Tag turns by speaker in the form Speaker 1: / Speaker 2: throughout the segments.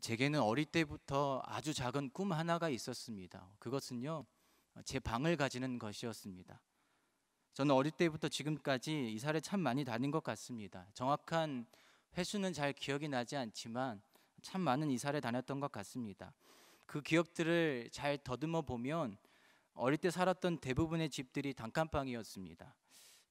Speaker 1: 제게는 어릴 때부터 아주 작은 꿈 하나가 있었습니다. 그것은요, 제 방을 가지는 것이었습니다. 저는 어릴 때부터 지금까지 이사를 참 많이 다닌 것 같습니다. 정확한 횟수는 잘 기억이 나지 않지만 참 많은 이사를 다녔던 것 같습니다. 그 기억들을 잘 더듬어 보면 어릴 때 살았던 대부분의 집들이 단칸방이었습니다.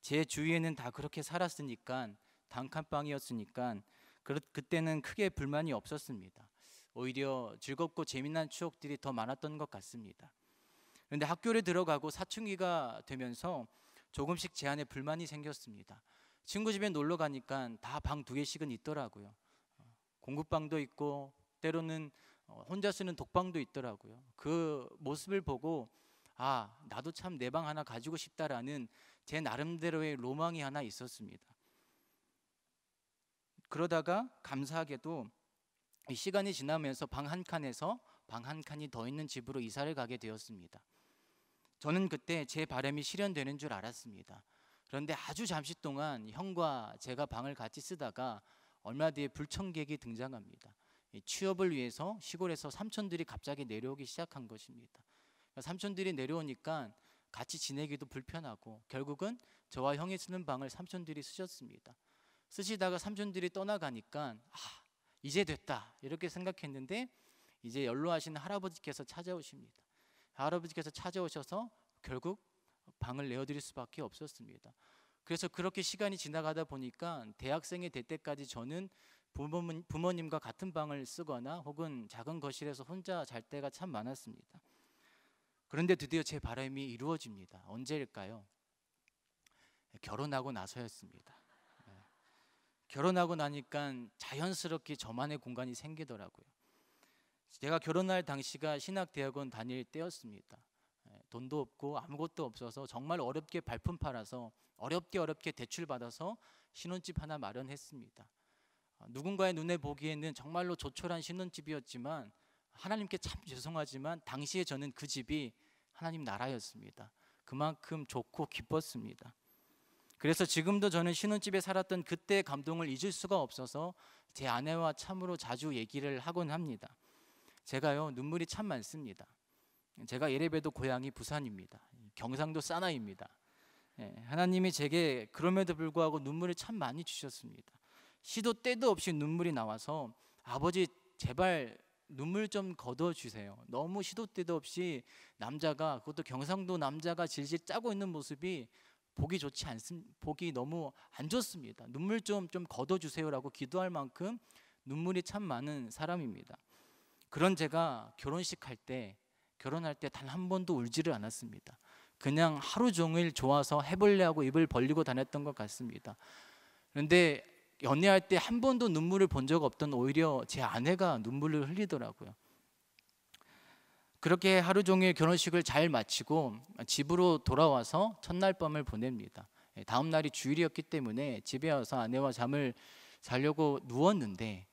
Speaker 1: 제 주위에는 다 그렇게 살았으니까, 단칸방이었으니까 그때는 크게 불만이 없었습니다. 오히려 즐겁고 재미난 추억들이 더 많았던 것 같습니다. 그런데 학교를 들어가고 사춘기가 되면서 조금씩 제 안에 불만이 생겼습니다. 친구 집에 놀러 가니까 다 방 2개씩은 있더라고요. 공급방도 있고 때로는 혼자 쓰는 독방도 있더라고요. 그 모습을 보고 나도 참 내 방 하나 가지고 싶다라는 제 나름대로의 로망이 하나 있었습니다. 그러다가 감사하게도 이 시간이 지나면서 방 한 칸에서 방 한 칸이 더 있는 집으로 이사를 가게 되었습니다. 저는 그때 제 바람이 실현되는 줄 알았습니다. 그런데 아주 잠시 동안 형과 제가 방을 같이 쓰다가 얼마 뒤에 불청객이 등장합니다. 취업을 위해서 시골에서 삼촌들이 갑자기 내려오기 시작한 것입니다. 삼촌들이 내려오니까 같이 지내기도 불편하고 결국은 저와 형이 쓰는 방을 삼촌들이 쓰셨습니다. 쓰시다가 삼촌들이 떠나가니까 이제 됐다 이렇게 생각했는데 이제 연로하신 할아버지께서 찾아오십니다. 할아버지께서 찾아오셔서 결국 방을 내어드릴 수밖에 없었습니다. 그래서 그렇게 시간이 지나가다 보니까 대학생이 될 때까지 저는 부모님과 같은 방을 쓰거나 혹은 작은 거실에서 혼자 잘 때가 참 많았습니다. 그런데 드디어 제 바람이 이루어집니다. 언제일까요? 결혼하고 나서였습니다. 결혼하고 나니까 자연스럽게 저만의 공간이 생기더라고요. 제가 결혼할 당시가 신학대학원 다닐 때였습니다. 돈도 없고 아무것도 없어서 정말 어렵게 발품 팔아서 어렵게 대출 받아서 신혼집 하나 마련했습니다. 누군가의 눈에 보기에는 정말로 조촐한 신혼집이었지만 하나님께 참 죄송하지만 당시에 저는 그 집이 하나님 나라였습니다. 그만큼 좋고 기뻤습니다. 그래서 지금도 저는 신혼집에 살았던 그때의 감동을 잊을 수가 없어서 제 아내와 참으로 자주 얘기를 하곤 합니다. 제가요 눈물이 참 많습니다. 제가 예레배도 고향이 부산입니다. 경상도 사나이입니다. 하나님이 제게 그럼에도 불구하고 눈물을 참 많이 주셨습니다. 시도 때도 없이 눈물이 나와서 아버지 제발 눈물 좀 거둬주세요. 너무 시도 때도 없이 남자가, 그것도 경상도 남자가 질질 짜고 있는 모습이 보기 너무 안 좋습니다. 눈물 좀 거둬주세요라고 기도할 만큼 눈물이 참 많은 사람입니다. 그런 제가 결혼할 때 단 한 번도 울지를 않았습니다. 그냥 하루 종일 좋아서 해볼래 하고 입을 벌리고 다녔던 것 같습니다. 그런데 연애할 때 한 번도 눈물을 본 적 없던 오히려 제 아내가 눈물을 흘리더라고요. 그렇게 하루 종일 결혼식을 잘 마치고 집으로 돌아와서 첫날 밤을 보냅니다. 다음 날이 주일이었기 때문에 집에 와서 아내와 잠을 자려고 누웠는데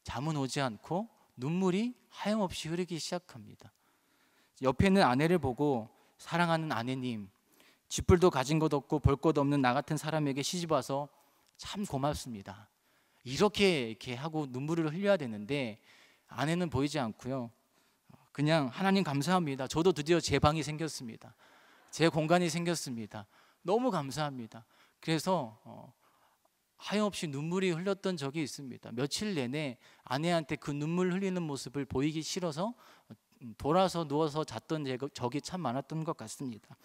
Speaker 1: 잠은 오지 않고 눈물이 하염없이 흐르기 시작합니다. 옆에 있는 아내를 보고 사랑하는 아내님, 쥐뿔도 가진 것 없고 볼 것 없는 나 같은 사람에게 시집 와서 참 고맙습니다. 이렇게 하고 눈물을 흘려야 되는데 아내는 보이지 않고요. 그냥 하나님 감사합니다. 저도 드디어 제 방이 생겼습니다. 제 공간이 생겼습니다. 너무 감사합니다. 그래서 하염없이 눈물이 흘렀던 적이 있습니다. 며칠 내내 아내한테 그 눈물 흘리는 모습을 보이기 싫어서 돌아서 누워서 잤던 적이 참 많았던 것 같습니다.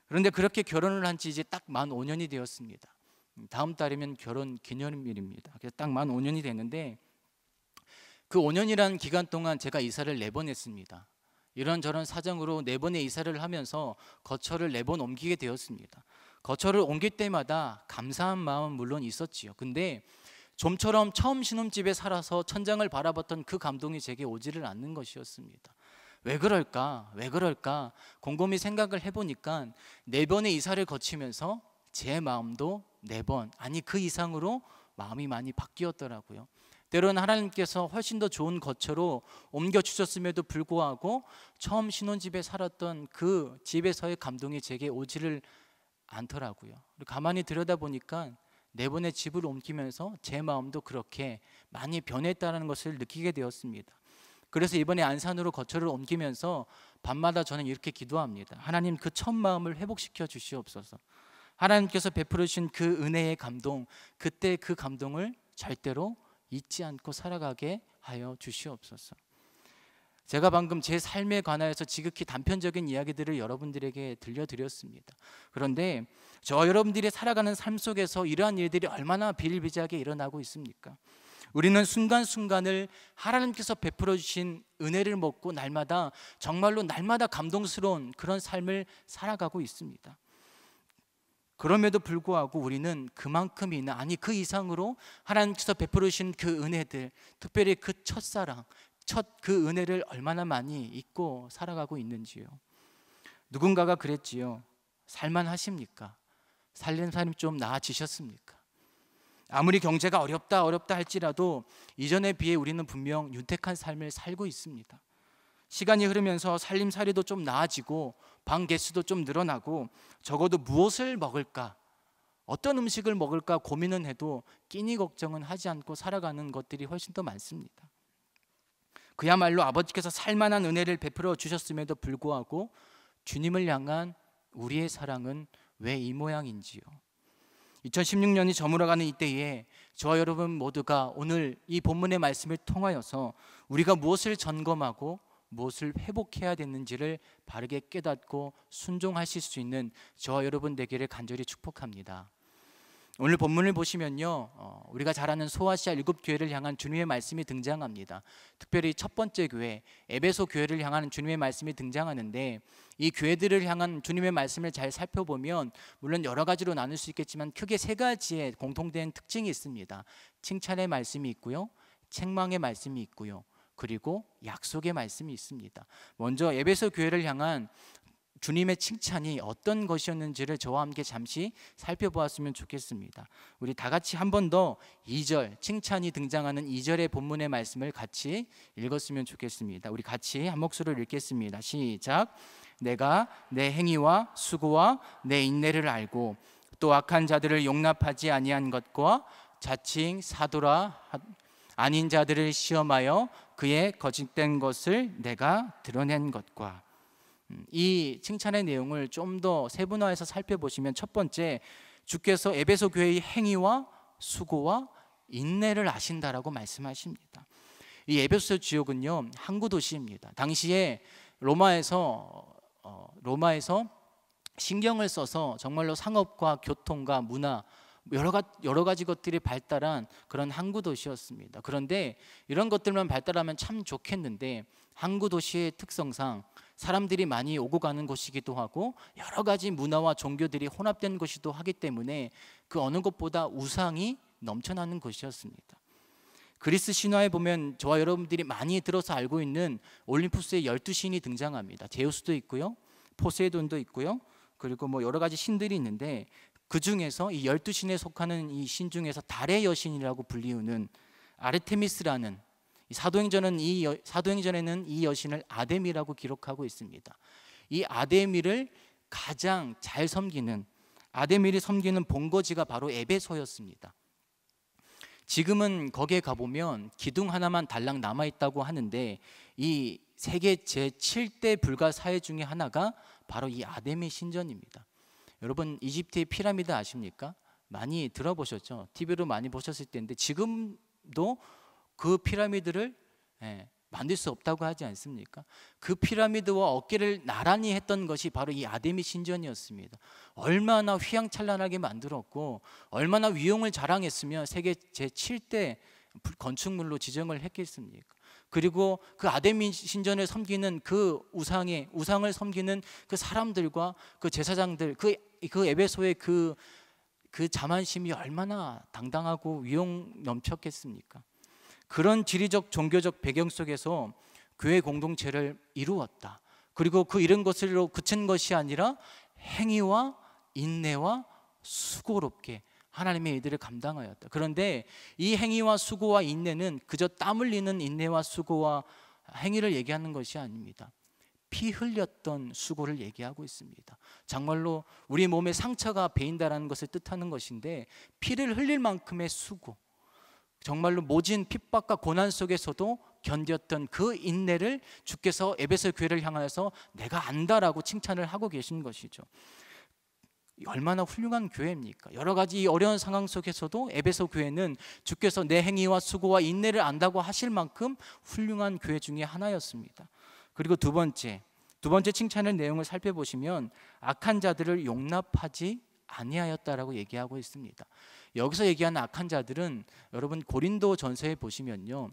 Speaker 1: 그런데 그렇게 결혼을 한 지 이제 딱 만 5년이 되었습니다. 다음 달이면 결혼 기념일입니다. 그래서 딱 만 5년이 됐는데 그 5년이라는 기간 동안 제가 이사를 4번 했습니다. 이런저런 사정으로 4번의 이사를 하면서 거처를 4번 옮기게 되었습니다. 거처를 옮길 때마다 감사한 마음은 물론 있었지요. 근데 좀처럼 처음 신혼집에 살아서 천장을 바라봤던 그 감동이 제게 오지를 않는 것이었습니다. 왜 그럴까? 곰곰이 생각을 해보니까 4번의 이사를 거치면서 제 마음도 4번, 아니 그 이상으로 마음이 많이 바뀌었더라고요. 때로는 하나님께서 훨씬 더 좋은 거처로 옮겨주셨음에도 불구하고 처음 신혼집에 살았던 그 집에서의 감동이 제게 오지를 않더라고요. 가만히 들여다보니까 네 번의 집을 옮기면서 제 마음도 그렇게 많이 변했다는 것을 느끼게 되었습니다. 그래서 이번에 안산으로 거처를 옮기면서 밤마다 저는 이렇게 기도합니다. 하나님, 그 첫 마음을 회복시켜 주시옵소서. 하나님께서 베풀어 주신 그 은혜의 감동, 그때 그 감동을 절대로 잊지 않고 살아가게 하여 주시옵소서. 제가 방금 제 삶에 관하여서 지극히 단편적인 이야기들을 여러분들에게 들려드렸습니다. 그런데 저 여러분들이 살아가는 삶 속에서 이러한 일들이 얼마나 비일비재하게 일어나고 있습니까? 우리는 순간순간을 하나님께서 베풀어 주신 은혜를 먹고 날마다 정말로 날마다 감동스러운 그런 삶을 살아가고 있습니다. 그럼에도 불구하고 우리는 그만큼이나, 아니 그 이상으로 하나님께서 베풀어 주신 그 은혜들, 특별히 그 첫사랑, 그 은혜를 얼마나 많이 잊고 살아가고 있는지요. 누군가가 그랬지요. 살만하십니까? 살림살이 좀 나아지셨습니까? 아무리 경제가 어렵다 할지라도 이전에 비해 우리는 분명 윤택한 삶을 살고 있습니다. 시간이 흐르면서 살림살이도 좀 나아지고 방 개수도 좀 늘어나고, 적어도 무엇을 먹을까, 어떤 음식을 먹을까 고민은 해도 끼니 걱정은 하지 않고 살아가는 것들이 훨씬 더 많습니다. 그야말로 아버지께서 살만한 은혜를 베풀어 주셨음에도 불구하고 주님을 향한 우리의 사랑은 왜 이 모양인지요. 2016년이 저물어가는 이때에 저와 여러분 모두가 오늘 이 본문의 말씀을 통하여서 우리가 무엇을 점검하고 무엇을 회복해야 되는지를 바르게 깨닫고 순종하실 수 있는 저와 여러분 되기를 간절히 축복합니다. 오늘 본문을 보시면요, 우리가 잘 아는 소아시아 7교회를 향한 주님의 말씀이 등장합니다. 특별히 첫 번째 교회 에베소 교회를 향한 주님의 말씀이 등장하는데, 이 교회들을 향한 주님의 말씀을 잘 살펴보면 물론 여러 가지로 나눌 수 있겠지만 크게 세 가지의 공통된 특징이 있습니다. 칭찬의 말씀이 있고요, 책망의 말씀이 있고요, 그리고 약속의 말씀이 있습니다. 먼저 에베소 교회를 향한 주님의 칭찬이 어떤 것이었는지를 저와 함께 잠시 살펴보았으면 좋겠습니다. 우리 다 같이 한 번 더 2절, 칭찬이 등장하는 2절의 본문의 말씀을 같이 읽었으면 좋겠습니다. 우리 같이 한 목소리로 읽겠습니다. 시작. 내가 내 행위와 수고와 내 인내를 알고 또 악한 자들을 용납하지 아니한 것과 자칭 사도라 아닌 자들을 시험하여 그의 거짓된 것을 내가 드러낸 것과. 이 칭찬의 내용을 좀 더 세분화해서 살펴보시면, 첫 번째, 주께서 에베소 교회의 행위와 수고와 인내를 아신다라고 말씀하십니다. 이 에베소 지역은요, 항구 도시입니다. 당시에 로마에서 신경을 써서 정말로 상업과 교통과 문화, 여러 가지 것들이 발달한 그런 항구 도시였습니다. 그런데 이런 것들만 발달하면 참 좋겠는데, 항구 도시의 특성상 사람들이 많이 오고 가는 곳이기도 하고 여러 가지 문화와 종교들이 혼합된 곳이기도 하기 때문에 그 어느 것보다 우상이 넘쳐나는 곳이었습니다. 그리스 신화에 보면 저와 여러분들이 많이 들어서 알고 있는 올림푸스의 12신이 등장합니다. 제우스도 있고요, 포세이돈도 있고요, 그리고 여러 가지 신들이 있는데, 그 중에서 이 12신에 속하는 이 신 중에서 달의 여신이라고 불리우는 아르테미스라는, 사도행전에는 이 여신을 아데미라고 기록하고 있습니다. 이 아데미를 가장 잘 섬기는, 아데미를 섬기는 본거지가 바로 에베소였습니다. 지금은 거기에 가보면 기둥 하나만 달랑 남아있다고 하는데, 이 세계 제7대 불가 사회 중에 하나가 바로 이 아데미 신전입니다. 여러분, 이집트의 피라미드 아십니까? 많이 들어보셨죠? TV로 많이 보셨을 텐데, 지금도 그 피라미드를 만들 수 없다고 하지 않습니까? 그 피라미드와 어깨를 나란히 했던 것이 바로 이 아데미 신전이었습니다. 얼마나 휘황찬란하게 만들었고 얼마나 위용을 자랑했으면 세계 제7대 건축물로 지정을 했겠습니까? 그리고 그 아데미 신전을 섬기는 그 우상을 섬기는 그 사람들과 그 제사장들, 그 에베소의 그 자만심이 얼마나 당당하고 위용 넘쳤겠습니까? 그런 지리적 종교적 배경 속에서 교회 공동체를 이루었다. 그리고 그 이런 것으로 그친 것이 아니라 행위와 인내와 수고롭게 하나님의 일들을 감당하였다. 그런데 이 행위와 수고와 인내는 그저 땀 흘리는 인내와 수고와 행위를 얘기하는 것이 아닙니다. 피 흘렸던 수고를 얘기하고 있습니다. 정말로 우리 몸에 상처가 배인다라는 것을 뜻하는 것인데, 피를 흘릴 만큼의 수고, 정말로 모진 핍박과 고난 속에서도 견뎠던 그 인내를 주께서 에베소 교회를 향하여서 내가 안다라고 칭찬을 하고 계신 것이죠. 얼마나 훌륭한 교회입니까? 여러 가지 이 어려운 상황 속에서도 에베소 교회는 주께서 내 행위와 수고와 인내를 안다고 하실 만큼 훌륭한 교회 중에 하나였습니다. 그리고 두 번째 칭찬의 내용을 살펴보시면 악한 자들을 용납하지 아니하였다라고 얘기하고 있습니다. 여기서 얘기하는 악한 자들은 여러분 고린도 전서에 보시면요,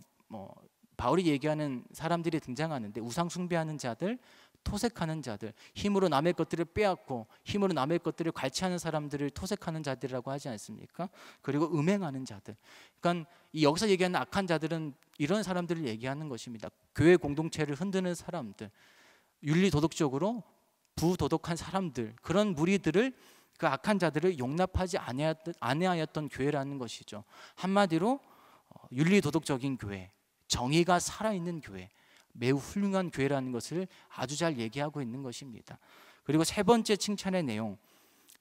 Speaker 1: 바울이 얘기하는 사람들이 등장하는데, 우상 숭배하는 자들, 토색하는 자들, 힘으로 남의 것들을 빼앗고 힘으로 남의 것들을 갈취하는 사람들을 토색하는 자들이라고 하지 않습니까? 그리고 음행하는 자들. 그러니까 이 여기서 얘기하는 악한 자들은 이런 사람들을 얘기하는 것입니다. 교회 공동체를 흔드는 사람들, 윤리 도덕적으로 부도덕한 사람들, 그런 무리들을, 그 악한 자들을 용납하지 아니하였던 교회라는 것이죠. 한마디로 윤리 도덕적인 교회, 정의가 살아있는 교회, 매우 훌륭한 교회라는 것을 아주 잘 얘기하고 있는 것입니다. 그리고 세 번째 칭찬의 내용,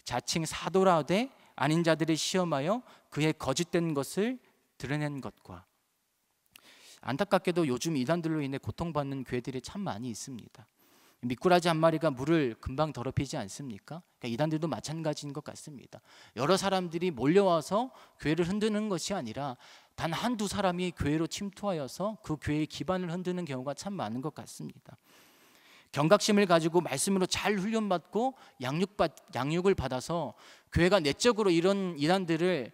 Speaker 1: 자칭 사도라 하되 아닌 자들을 시험하여 그의 거짓된 것을 드러낸 것과, 안타깝게도 요즘 이단들로 인해 고통받는 교회들이 참 많이 있습니다. 미꾸라지 한 마리가 물을 금방 더럽히지 않습니까? 그러니까 이단들도 마찬가지인 것 같습니다. 여러 사람들이 몰려와서 교회를 흔드는 것이 아니라 단 한두 사람이 교회로 침투하여서 그 교회의 기반을 흔드는 경우가 참 많은 것 같습니다. 경각심을 가지고 말씀으로 잘 훈련받고 양육을 받아서 교회가 내적으로 이런 이단들을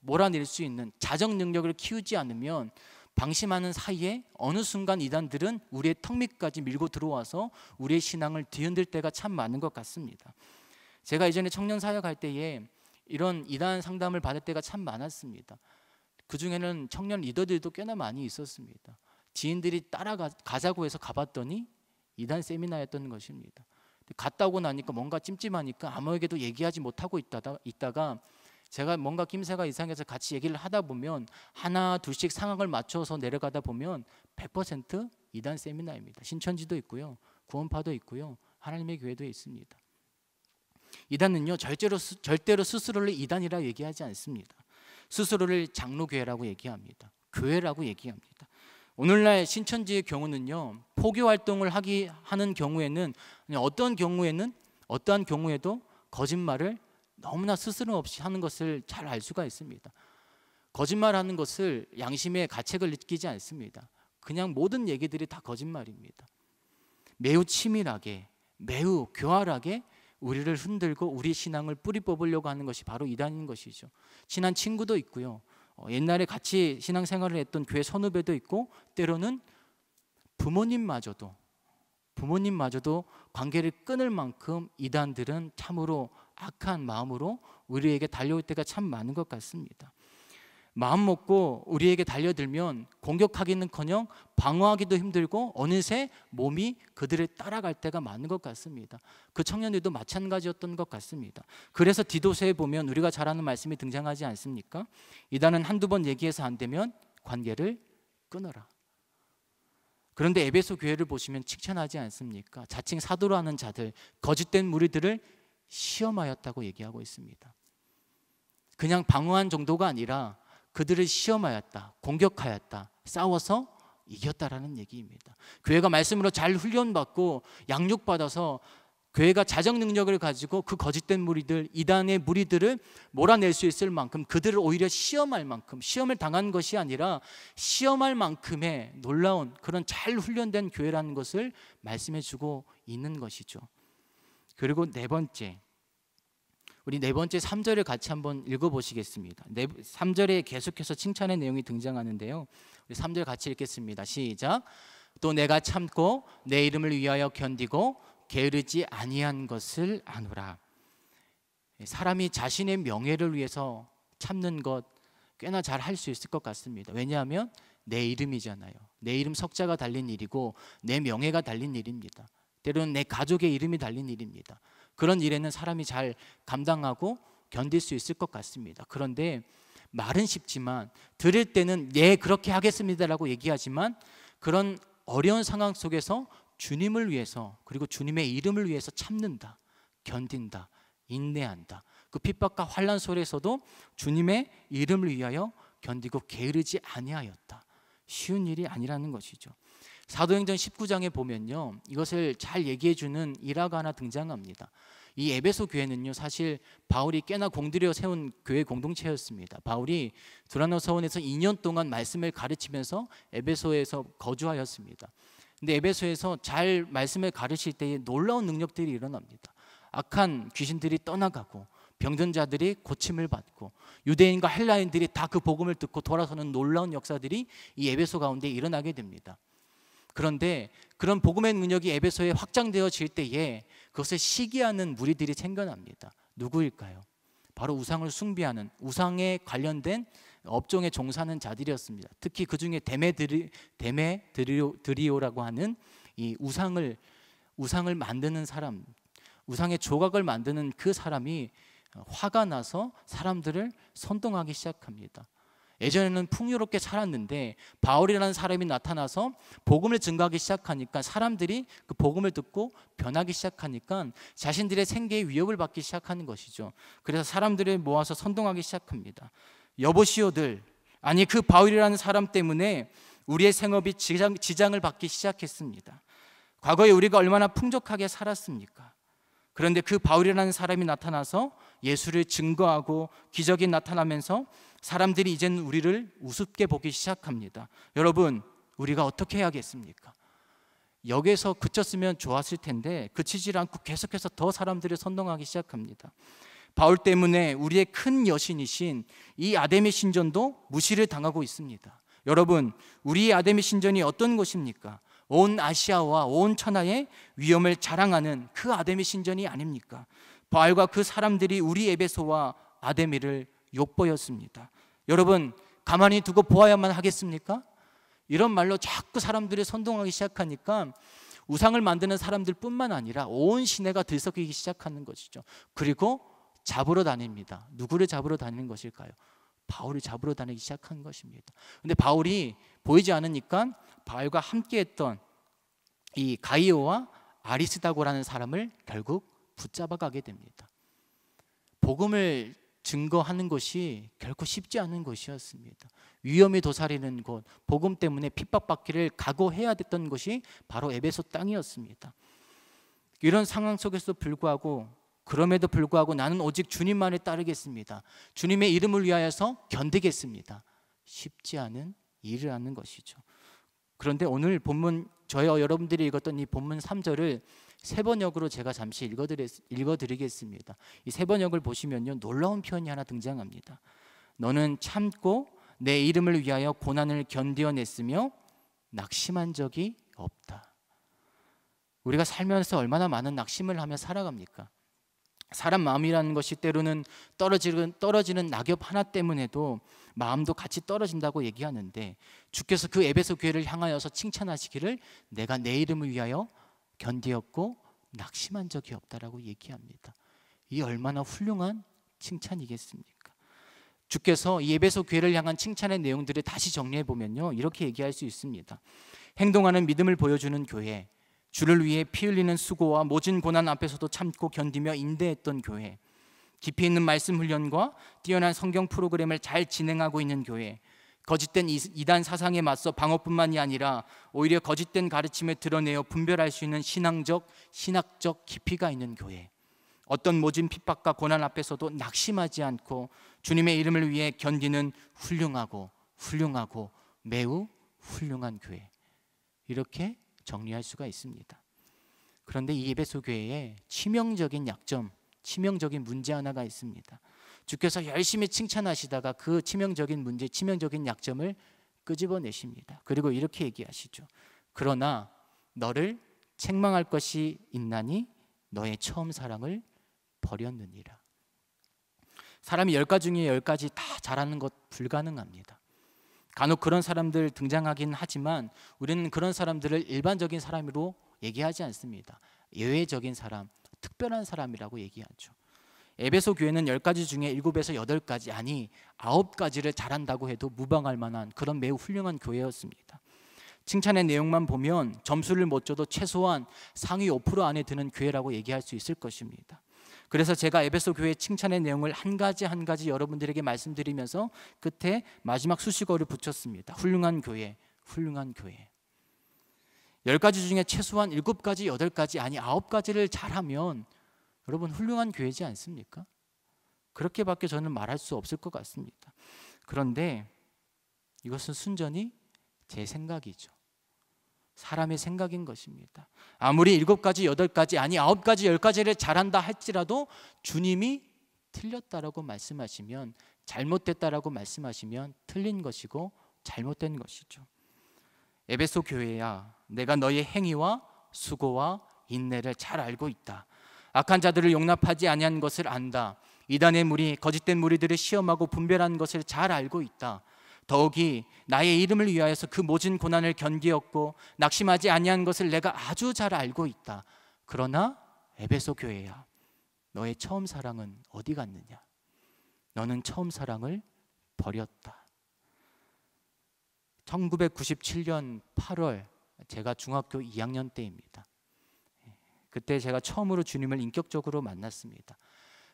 Speaker 1: 몰아낼 수 있는 자정 능력을 키우지 않으면 방심하는 사이에 어느 순간 이단들은 우리의 턱 밑까지 밀고 들어와서 우리의 신앙을 뒤흔들 때가 참 많은 것 같습니다. 제가 예전에 청년 사역할 때에 이런 이단 상담을 받을 때가 참 많았습니다. 그 중에는 청년 리더들도 꽤나 많이 있었습니다. 지인들이 따라가자고 해서 가봤더니 이단 세미나였던 것입니다. 갔다 오고 나니까 뭔가 찜찜하니까 아무에게도 얘기하지 못하고 있다가 제가 뭔가 낌새가 이상해서 같이 얘기를 하다 보면 하나 둘씩 상황을 맞춰서 내려가다 보면 100% 이단 세미나입니다. 신천지도 있고요, 구원파도 있고요, 하나님의 교회도 있습니다. 이단은요, 절대로 스스로를 이단이라 얘기하지 않습니다. 스스로를 장로교회라고 얘기합니다. 교회라고 얘기합니다. 오늘날 신천지의 경우는요, 포교 활동을 하는 경우에는, 어떠한 경우에도 거짓말을 너무나 스스럼 없이 하는 것을 잘 알 수가 있습니다. 거짓말하는 것을 양심의 가책을 느끼지 않습니다. 그냥 모든 얘기들이 다 거짓말입니다. 매우 치밀하게, 매우 교활하게 우리를 흔들고 우리 신앙을 뿌리 뽑으려고 하는 것이 바로 이단인 것이죠. 친한 친구도 있고요, 옛날에 같이 신앙생활을 했던 교회 선후배도 있고, 때로는 부모님마저도 관계를 끊을 만큼 이단들은 참으로 악한 마음으로 우리에게 달려올 때가 참 많은 것 같습니다. 마음 먹고 우리에게 달려들면 공격하기는커녕 방어하기도 힘들고 어느새 몸이 그들을 따라갈 때가 많은 것 같습니다. 그 청년들도 마찬가지였던 것 같습니다. 그래서 디도서에 보면 우리가 잘 아는 말씀이 등장하지 않습니까? 이단은 한두 번 얘기해서 안 되면 관계를 끊어라. 그런데 에베소 교회를 보시면 칭찬하지 않습니까? 자칭 사도로 하는 자들, 거짓된 무리들을 시험하였다고 얘기하고 있습니다. 그냥 방어한 정도가 아니라 그들을 시험하였다, 공격하였다, 싸워서 이겼다라는 얘기입니다. 교회가 말씀으로 잘 훈련받고 양육받아서 교회가 자정 능력을 가지고 그 거짓된 무리들, 이단의 무리들을 몰아낼 수 있을 만큼, 그들을 오히려 시험할 만큼, 시험을 당한 것이 아니라 시험할 만큼의 놀라운 그런 잘 훈련된 교회라는 것을 말씀해 주고 있는 것이죠. 그리고 우리 네 번째 3절을 같이 한번 읽어보시겠습니다. 3절에 계속해서 칭찬의 내용이 등장하는데요, 우리 3절 같이 읽겠습니다. 시작. 또 내가 참고 내 이름을 위하여 견디고 게으르지 아니한 것을 아노라. 사람이 자신의 명예를 위해서 참는 것 꽤나 잘 할 수 있을 것 같습니다. 왜냐하면 내 이름이잖아요. 내 이름 석자가 달린 일이고 내 명예가 달린 일입니다. 때로는 내 가족의 이름이 달린 일입니다. 그런 일에는 사람이 잘 감당하고 견딜 수 있을 것 같습니다. 그런데 말은 쉽지만 들을 때는 네 그렇게 하겠습니다라고 얘기하지만, 그런 어려운 상황 속에서 주님을 위해서, 그리고 주님의 이름을 위해서 참는다, 견딘다, 인내한다. 그 핍박과 환난 속에서도 주님의 이름을 위하여 견디고 게으르지 아니하였다. 쉬운 일이 아니라는 것이죠. 사도행전 19장에 보면요, 이것을 잘 얘기해 주는 일화가 하나 등장합니다. 이 에베소 교회는요, 사실 바울이 꽤나 공들여 세운 교회 공동체였습니다. 바울이 두라노 서원에서 2년 동안 말씀을 가르치면서 에베소에서 거주하였습니다. 근데 에베소에서 잘 말씀을 가르칠 때에 놀라운 능력들이 일어납니다. 악한 귀신들이 떠나가고 병든 자들이 고침을 받고 유대인과 헬라인들이 다 그 복음을 듣고 돌아서는 놀라운 역사들이 이 에베소 가운데 일어나게 됩니다. 그런데 그런 복음의 능력이 에베소에 확장되어질 때에 그것을 시기하는 무리들이 생겨납니다. 누구일까요? 바로 우상을 숭배하는, 우상에 관련된 업종에 종사하는 자들이었습니다. 특히 그 중에 데메드리오라고 하는 이 우상을 만드는 사람, 우상의 조각을 만드는 그 사람이 화가 나서 사람들을 선동하기 시작합니다. 예전에는 풍요롭게 살았는데 바울이라는 사람이 나타나서 복음을 증거하기 시작하니까 사람들이 그 복음을 듣고 변하기 시작하니까 자신들의 생계에 위협을 받기 시작하는 것이죠. 그래서 사람들을 모아서 선동하기 시작합니다. 여보시오들, 아니 그 바울이라는 사람 때문에 우리의 생업이 지장을 받기 시작했습니다. 과거에 우리가 얼마나 풍족하게 살았습니까? 그런데 그 바울이라는 사람이 나타나서 예수를 증거하고 기적이 나타나면서 사람들이 이제는 우리를 우습게 보기 시작합니다. 여러분, 우리가 어떻게 해야겠습니까? 여기에서 그쳤으면 좋았을 텐데 그치질 않고 계속해서 더 사람들을 선동하기 시작합니다. 바울 때문에 우리의 큰 여신이신 이 아데미 신전도 무시를 당하고 있습니다. 여러분, 우리의 아데미 신전이 어떤 곳입니까? 온 아시아와 온 천하의 위엄을 자랑하는 그 아데미 신전이 아닙니까? 바울과 그 사람들이 우리 에베소와 아데미를 욕보였습니다. 여러분, 가만히 두고 보아야만 하겠습니까? 이런 말로 자꾸 사람들이 선동하기 시작하니까 우상을 만드는 사람들뿐만 아니라 온 시내가 들썩이기 시작하는 것이죠. 그리고 잡으러 다닙니다. 누구를 잡으러 다니는 것일까요? 바울을 잡으러 다니기 시작한 것입니다. 근데 바울이 보이지 않으니까 바울과 함께했던 이 가이오와 아리스다고라는 사람을 결국 붙잡아 가게 됩니다. 복음을 증거하는 것이 결코 쉽지 않은 것이었습니다. 위험이 도사리는 곳, 복음 때문에 핍박받기를 각오해야 됐던 것이 바로 에베소 땅이었습니다. 이런 상황 속에서 불구하고, 그럼에도 불구하고 나는 오직 주님만을 따르겠습니다, 주님의 이름을 위하여서 견디겠습니다, 쉽지 않은 일을 하는 것이죠. 그런데 오늘 본문, 저희와 여러분들이 읽었던 이 본문 3절을 세 번역으로 제가 잠시 읽어드리겠습니다. 이 세 번역을 보시면요, 놀라운 표현이 하나 등장합니다. 너는 참고 내 이름을 위하여 고난을 견디어냈으며 낙심한 적이 없다. 우리가 살면서 얼마나 많은 낙심을 하며 살아갑니까? 사람 마음이라는 것이 때로는 떨어지는 낙엽 하나 때문에도 마음도 같이 떨어진다고 얘기하는데, 주께서 그 에베소 교회를 향하여서 칭찬하시기를 내가 내 이름을 위하여 견디었고 낙심한 적이 없다라고 얘기합니다. 이 얼마나 훌륭한 칭찬이겠습니까? 주께서 이 에베소 교회를 향한 칭찬의 내용들을 다시 정리해 보면요, 이렇게 얘기할 수 있습니다. 행동하는 믿음을 보여주는 교회, 주를 위해 피 흘리는 수고와 모진 고난 앞에서도 참고 견디며 인내했던 교회, 깊이 있는 말씀 훈련과 뛰어난 성경 프로그램을 잘 진행하고 있는 교회, 거짓된 이단 사상에 맞서 방어뿐만이 아니라 오히려 거짓된 가르침을 드러내어 분별할 수 있는 신학적 깊이가 있는 교회, 어떤 모진 핍박과 고난 앞에서도 낙심하지 않고 주님의 이름을 위해 견디는 훌륭하고 매우 훌륭한 교회, 이렇게 정리할 수가 있습니다. 그런데 이 에베소 교회에 치명적인 약점, 치명적인 문제 하나가 있습니다. 주께서 열심히 칭찬하시다가 그 치명적인 문제, 치명적인 약점을 끄집어내십니다. 그리고 이렇게 얘기하시죠. 그러나 너를 책망할 것이 있나니 너의 처음 사랑을 버렸느니라. 사람이 10가지 중에 10가지 다 잘하는 것 불가능합니다. 간혹 그런 사람들 등장하긴 하지만 우리는 그런 사람들을 일반적인 사람으로 얘기하지 않습니다. 예외적인 사람, 특별한 사람이라고 얘기하죠. 에베소 교회는 10가지 중에 7에서 8가지, 아니 9가지를 잘한다고 해도 무방할 만한 그런 매우 훌륭한 교회였습니다. 칭찬의 내용만 보면 점수를 못 줘도 최소한 상위 5% 안에 드는 교회라고 얘기할 수 있을 것입니다. 그래서 제가 에베소 교회 칭찬의 내용을 한 가지 한 가지 여러분들에게 말씀드리면서 끝에 마지막 수식어를 붙였습니다. 훌륭한 교회, 훌륭한 교회. 10가지 중에 최소한 7가지, 8가지, 아니 9가지를 잘하면 여러분 훌륭한 교회지 않습니까? 그렇게밖에 저는 말할 수 없을 것 같습니다. 그런데 이것은 순전히 제 생각이죠. 사람의 생각인 것입니다. 아무리 7가지, 8가지, 아니 9가지, 10가지를 잘한다 할지라도 주님이 틀렸다라고 말씀하시면, 잘못됐다라고 말씀하시면 틀린 것이고 잘못된 것이죠. 에베소 교회야, 내가 너의 행위와 수고와 인내를 잘 알고 있다. 악한 자들을 용납하지 아니한 것을 안다. 이단의 무리, 거짓된 무리들을 시험하고 분별한 것을 잘 알고 있다. 더욱이 나의 이름을 위하여서 그 모진 고난을 견디었고 낙심하지 아니한 것을 내가 아주 잘 알고 있다. 그러나 에베소 교회야, 너의 처음 사랑은 어디 갔느냐? 너는 처음 사랑을 버렸다. 1997년 8월 제가 중학교 2학년 때입니다. 그때 제가 처음으로 주님을 인격적으로 만났습니다.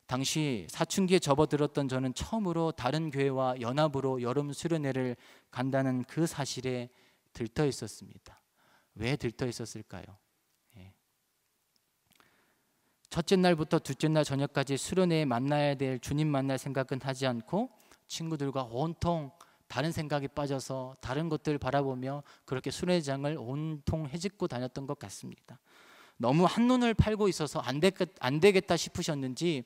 Speaker 1: 당시 사춘기에 접어들었던 저는 처음으로 다른 교회와 연합으로 여름 수련회를 간다는 그 사실에 들떠 있었습니다. 왜 들떠 있었을까요? 첫째 날부터 둘째 날 저녁까지 수련회에 만나야 될 주님 만날 생각은 하지 않고 친구들과 온통 다른 생각에 빠져서 다른 것들을 바라보며 그렇게 수련회장을 온통 헤집고 다녔던 것 같습니다. 너무 한눈을 팔고 있어서 안 되겠다 싶으셨는지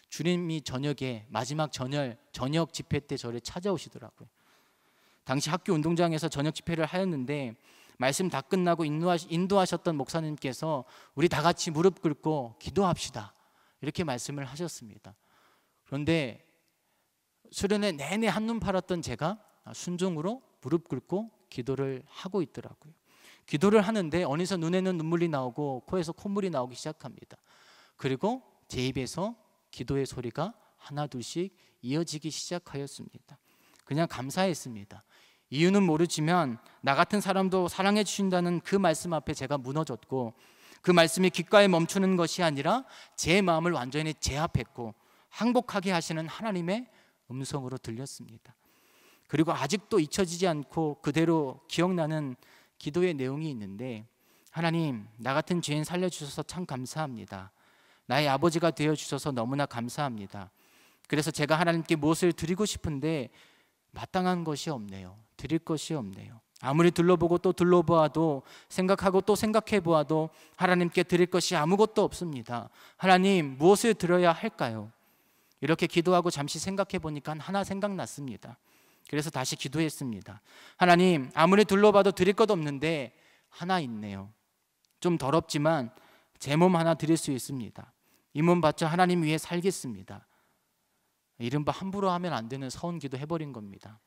Speaker 1: 주님이 저녁에 마지막 저녁 집회 때 저를 찾아오시더라고요. 당시 학교 운동장에서 저녁 집회를 하였는데 말씀 다 끝나고 인도하셨던 목사님께서 우리 다 같이 무릎 꿇고 기도합시다, 이렇게 말씀을 하셨습니다. 그런데 수련회 내내 한눈 팔았던 제가 순종으로 무릎 꿇고 기도를 하고 있더라고요. 기도를 하는데 어느새 눈에는 눈물이 나오고 코에서 콧물이 나오기 시작합니다. 그리고 제 입에서 기도의 소리가 하나 둘씩 이어지기 시작하였습니다. 그냥 감사했습니다. 이유는 모르지만 나 같은 사람도 사랑해 주신다는 그 말씀 앞에 제가 무너졌고, 그 말씀이 귓가에 멈추는 것이 아니라 제 마음을 완전히 제압했고 항복하게 하시는 하나님의 음성으로 들렸습니다. 그리고 아직도 잊혀지지 않고 그대로 기억나는 기도의 내용이 있는데, 하나님, 나 같은 죄인 살려주셔서 참 감사합니다. 나의 아버지가 되어주셔서 너무나 감사합니다. 그래서 제가 하나님께 무엇을 드리고 싶은데 마땅한 것이 없네요. 드릴 것이 없네요. 아무리 둘러보고 또 둘러보아도, 생각하고 또 생각해 보아도 하나님께 드릴 것이 아무것도 없습니다. 하나님, 무엇을 드려야 할까요? 이렇게 기도하고 잠시 생각해 보니까 하나 생각났습니다. 그래서 다시 기도했습니다. 하나님, 아무리 둘러봐도 드릴 것 없는데 하나 있네요. 좀 더럽지만 제 몸 하나 드릴 수 있습니다. 이 몸 바쳐 하나님 위해 살겠습니다. 이른바 함부로 하면 안 되는 서원 기도 해버린 겁니다.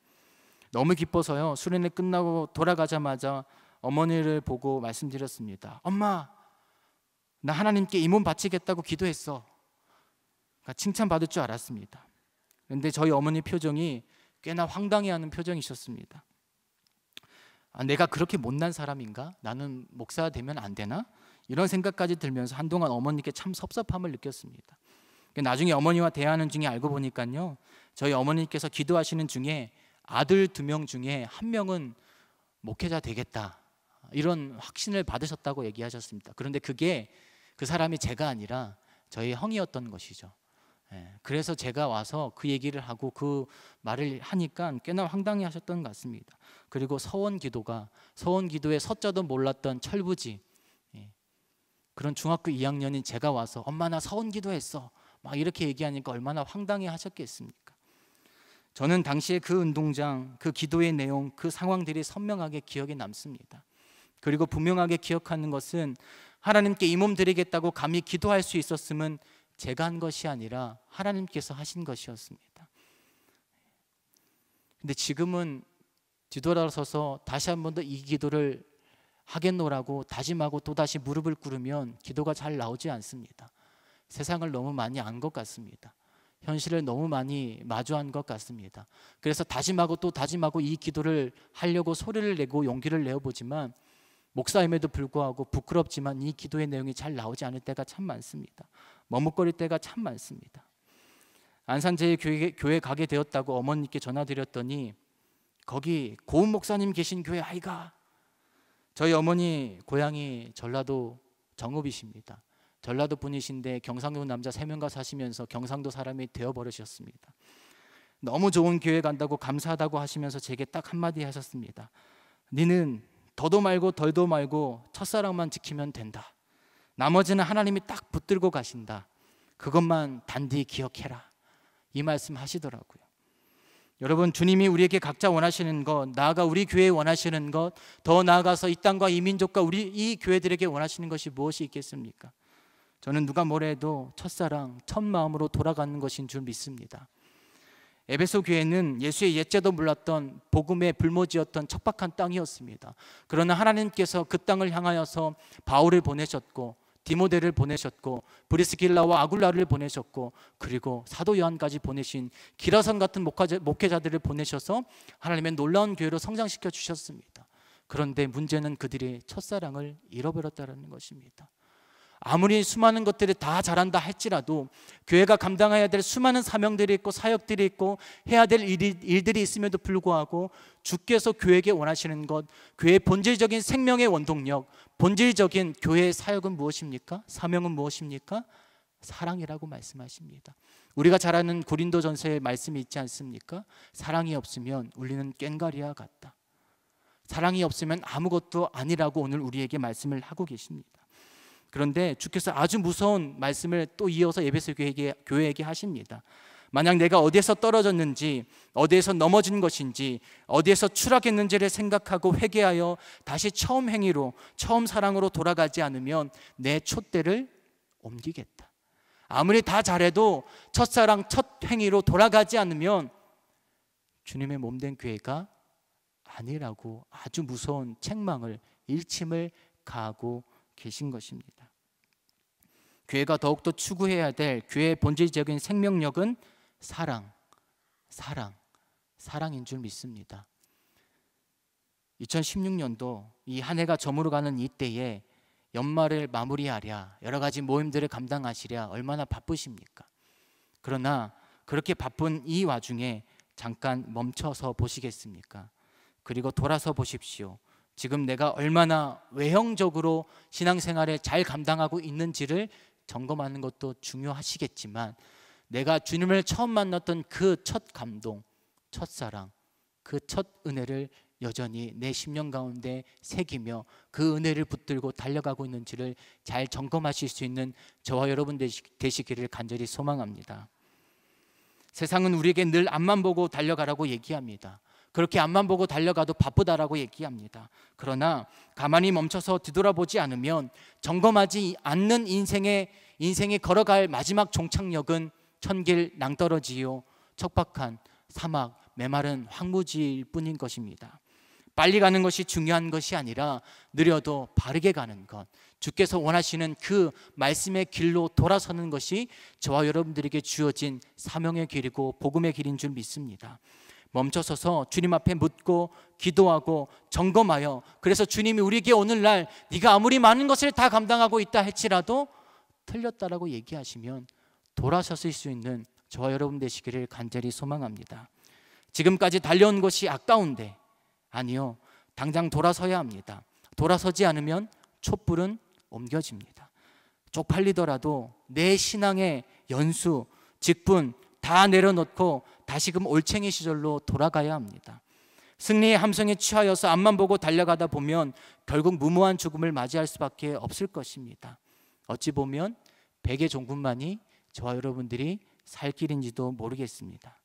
Speaker 1: 너무 기뻐서요, 수련회 끝나고 돌아가자마자 어머니를 보고 말씀드렸습니다. 엄마, 나 하나님께 이 몸 바치겠다고 기도했어. 그러니까 칭찬받을 줄 알았습니다. 그런데 저희 어머니 표정이 꽤나 황당해하는 표정이셨습니다. 내가 그렇게 못난 사람인가? 나는 목사가 되면 안 되나? 이런 생각까지 들면서 한동안 어머니께 참 섭섭함을 느꼈습니다. 나중에 어머니와 대화하는 중에 알고 보니까요, 저희 어머니께서 기도하시는 중에 아들 2명 중에 1명은 목회자 되겠다, 이런 확신을 받으셨다고 얘기하셨습니다. 그런데 그게 그 사람이 제가 아니라 저희 형이었던 것이죠. 그래서 제가 와서 그 얘기를 하고 그 말을 하니까 꽤나 황당해 하셨던 것 같습니다. 그리고 서원 기도의 서자도 몰랐던 철부지, 그런 중학교 2학년인 제가 와서 엄마 나 서원 기도했어, 막 이렇게 얘기하니까 얼마나 황당해 하셨겠습니까? 저는 당시에 그 운동장, 그 기도의 내용, 그 상황들이 선명하게 기억에 남습니다. 그리고 분명하게 기억하는 것은 하나님께 이 몸 드리겠다고 감히 기도할 수 있었음은 제가 한 것이 아니라 하나님께서 하신 것이었습니다. 근데 지금은 뒤돌아서서 다시 한 번 더 이 기도를 하겠노라고 다짐하고 또다시 무릎을 꿇으면 기도가 잘 나오지 않습니다. 세상을 너무 많이 안 것 같습니다. 현실을 너무 많이 마주한 것 같습니다. 그래서 다짐하고 또 다짐하고 이 기도를 하려고 소리를 내고 용기를 내어보지만 목사임에도 불구하고 부끄럽지만 이 기도의 내용이 잘 나오지 않을 때가 참 많습니다. 머뭇거릴 때가 참 많습니다. 안산제일교회 가게 되었다고 어머니께 전화드렸더니 거기 고은 목사님 계신 교회 아이가. 저희 어머니 고향이 전라도 정읍이십니다. 전라도 분이신데 경상도 남자 3명과 사시면서 경상도 사람이 되어버리셨습니다. 너무 좋은 교회 간다고 감사하다고 하시면서 제게 딱 한마디 하셨습니다. 니는 더도 말고 덜도 말고 첫사랑만 지키면 된다. 나머지는 하나님이 딱 붙들고 가신다. 그것만 단디 기억해라. 이 말씀 하시더라고요. 여러분, 주님이 우리에게 각자 원하시는 것, 나아가 우리 교회에 원하시는 것, 더 나아가서 이 땅과 이 민족과 우리 이 교회들에게 원하시는 것이 무엇이 있겠습니까? 저는 누가 뭐래 해도 첫사랑, 첫 마음으로 돌아가는 것인 줄 믿습니다. 에베소 교회는 예수의 옛제도 몰랐던 복음의 불모지였던 척박한 땅이었습니다. 그러나 하나님께서 그 땅을 향하여서 바울을 보내셨고 디모데를 보내셨고 브리스길라와 아굴라를 보내셨고 그리고 사도 요한까지 보내신 기라성 같은 목회자들을 보내셔서 하나님의 놀라운 교회로 성장시켜 주셨습니다. 그런데 문제는 그들이 첫사랑을 잃어버렸다는 것입니다. 아무리 수많은 것들이 다 잘한다 할지라도 교회가 감당해야 될 수많은 사명들이 있고 사역들이 있고 해야 될 일들이 있음에도 불구하고 주께서 교회에게 원하시는 것, 교회의 본질적인 생명의 원동력, 본질적인 교회의 사역은 무엇입니까? 사명은 무엇입니까? 사랑이라고 말씀하십니다. 우리가 잘 아는 고린도전서의 말씀이 있지 않습니까? 사랑이 없으면 우리는 꽹과리와 같다. 사랑이 없으면 아무것도 아니라고 오늘 우리에게 말씀을 하고 계십니다. 그런데 주께서 아주 무서운 말씀을 또 이어서 에베소 교회에게 하십니다. 만약 내가 어디에서 떨어졌는지, 어디에서 넘어진 것인지, 어디에서 추락했는지를 생각하고 회개하여 다시 처음 행위로, 처음 사랑으로 돌아가지 않으면 내 촛대를 옮기겠다. 아무리 다 잘해도 첫사랑, 첫 행위로 돌아가지 않으면 주님의 몸된 교회가 아니라고 아주 무서운 책망을, 일침을 가하고 계신 것입니다. 교회가 더욱더 추구해야 될 교회의 본질적인 생명력은 사랑인 줄 믿습니다. 2016년도 이 한 해가 저물어가는 이때에 연말을 마무리하랴, 여러 가지 모임들을 감당하시랴 얼마나 바쁘십니까? 그러나 그렇게 바쁜 이 와중에 잠깐 멈춰서 보시겠습니까? 그리고 돌아서 보십시오. 지금 내가 얼마나 외형적으로 신앙생활을 잘 감당하고 있는지를 점검하는 것도 중요하시겠지만 내가 주님을 처음 만났던 그 첫 감동, 첫사랑, 그 첫 은혜를 여전히 내 심령 가운데 새기며 그 은혜를 붙들고 달려가고 있는지를 잘 점검하실 수 있는 저와 여러분 되시기를 간절히 소망합니다. 세상은 우리에게 늘 앞만 보고 달려가라고 얘기합니다. 그렇게 앞만 보고 달려가도 바쁘다라고 얘기합니다. 그러나 가만히 멈춰서 뒤돌아보지 않으면 점검하지 않는 인생이 걸어갈 마지막 종착역은 천길 낭떠러지요 척박한 사막 메마른 황무지일 뿐인 것입니다. 빨리 가는 것이 중요한 것이 아니라 느려도 바르게 가는 것, 주께서 원하시는 그 말씀의 길로 돌아서는 것이 저와 여러분들에게 주어진 사명의 길이고 복음의 길인 줄 믿습니다. 멈춰서서 주님 앞에 묻고 기도하고 점검하여, 그래서 주님이 우리에게 오늘날 네가 아무리 많은 것을 다 감당하고 있다 할지라도 틀렸다라고 얘기하시면 돌아서실 수 있는 저와 여러분 되시기를 간절히 소망합니다. 지금까지 달려온 것이 아까운데 아니요, 당장 돌아서야 합니다. 돌아서지 않으면 촛불은 옮겨집니다. 쪽팔리더라도 내 신앙의 연수, 직분 다 내려놓고 다시금 올챙이 시절로 돌아가야 합니다. 승리의 함성에 취하여서 앞만 보고 달려가다 보면 결국 무모한 죽음을 맞이할 수밖에 없을 것입니다. 어찌 보면 백의 종군만이 저와 여러분들이 살 길인지도 모르겠습니다.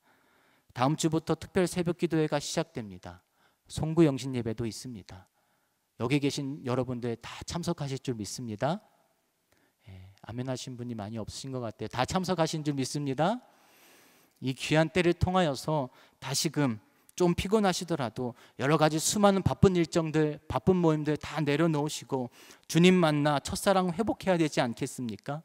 Speaker 1: 다음 주부터 특별 새벽 기도회가 시작됩니다. 송구 영신 예배도 있습니다. 여기 계신 여러분들 다 참석하실 줄 믿습니다. 아멘 하신 분이 많이 없으신 것 같아요. 다 참석하신 줄 믿습니다. 이 귀한 때를 통하여서 다시금 좀 피곤하시더라도 여러 가지 수많은 바쁜 일정들, 바쁜 모임들 다 내려놓으시고 주님 만나 첫사랑 회복해야 되지 않겠습니까?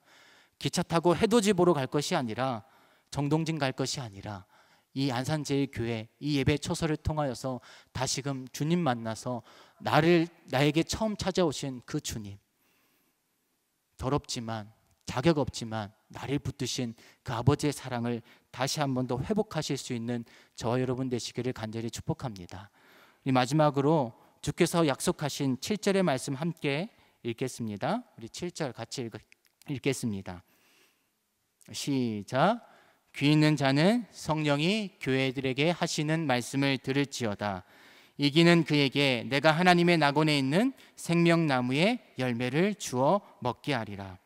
Speaker 1: 기차 타고 해돋이 보러 갈 것이 아니라 정동진 갈 것이 아니라 이 안산제일교회 이 예배 초서를 통하여서 다시금 주님 만나서 나에게 처음 찾아오신 그 주님, 더럽지만 자격 없지만 나를 붙드신 그 아버지의 사랑을 다시 한 번 더 회복하실 수 있는 저와 여러분 되시기를 간절히 축복합니다. 우리 마지막으로 주께서 약속하신 7절의 말씀 함께 읽겠습니다. 우리 7절 같이 읽겠습니다. 시작. 귀 있는 자는 성령이 교회들에게 하시는 말씀을 들을지어다. 이기는 그에게 내가 하나님의 낙원에 있는 생명나무의 열매를 주어 먹게 하리라.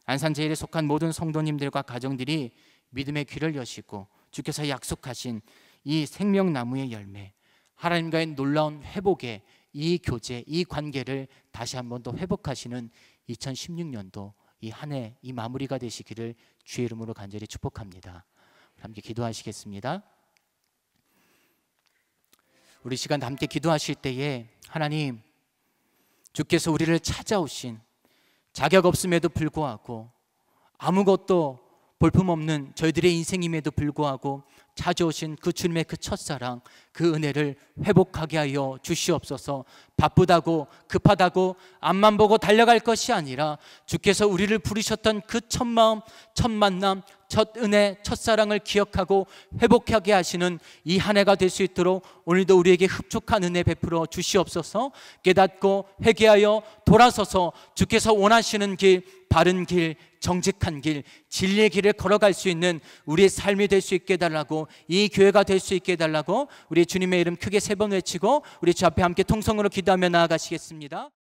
Speaker 1: 안산제일에 속한 모든 성도님들과 가정들이 믿음의 귀를 여시고 주께서 약속하신 이 생명나무의 열매, 하나님과의 놀라운 회복의 이 교제, 이 관계를 다시 한 번 더 회복하시는 2016년도 이 한 해 이 마무리가 되시기를 주의 이름으로 간절히 축복합니다. 함께 기도하시겠습니다. 우리 시간 함께 기도하실 때에 하나님, 주께서 우리를 찾아오신 자격 없음에도 불구하고 아무것도 볼품없는 저희들의 인생임에도 불구하고 찾아오신 그 주님의 그 첫사랑, 그 은혜를 회복하게 하여 주시옵소서. 바쁘다고 급하다고 앞만 보고 달려갈 것이 아니라 주께서 우리를 부르셨던 그 첫 마음, 첫 만남, 첫 은혜, 첫사랑을 기억하고 회복하게 하시는 이 한 해가 될 수 있도록 오늘도 우리에게 흡족한 은혜 베풀어 주시옵소서. 깨닫고 회개하여 돌아서서 주께서 원하시는 길, 바른 길, 정직한 길, 진리의 길을 걸어갈 수 있는 우리의 삶이 될 수 있게 해달라고, 이 교회가 될 수 있게 해달라고 우리 주님의 이름 크게 3번 외치고 우리 주 앞에 함께 통성으로 기도하며 나아가시겠습니다.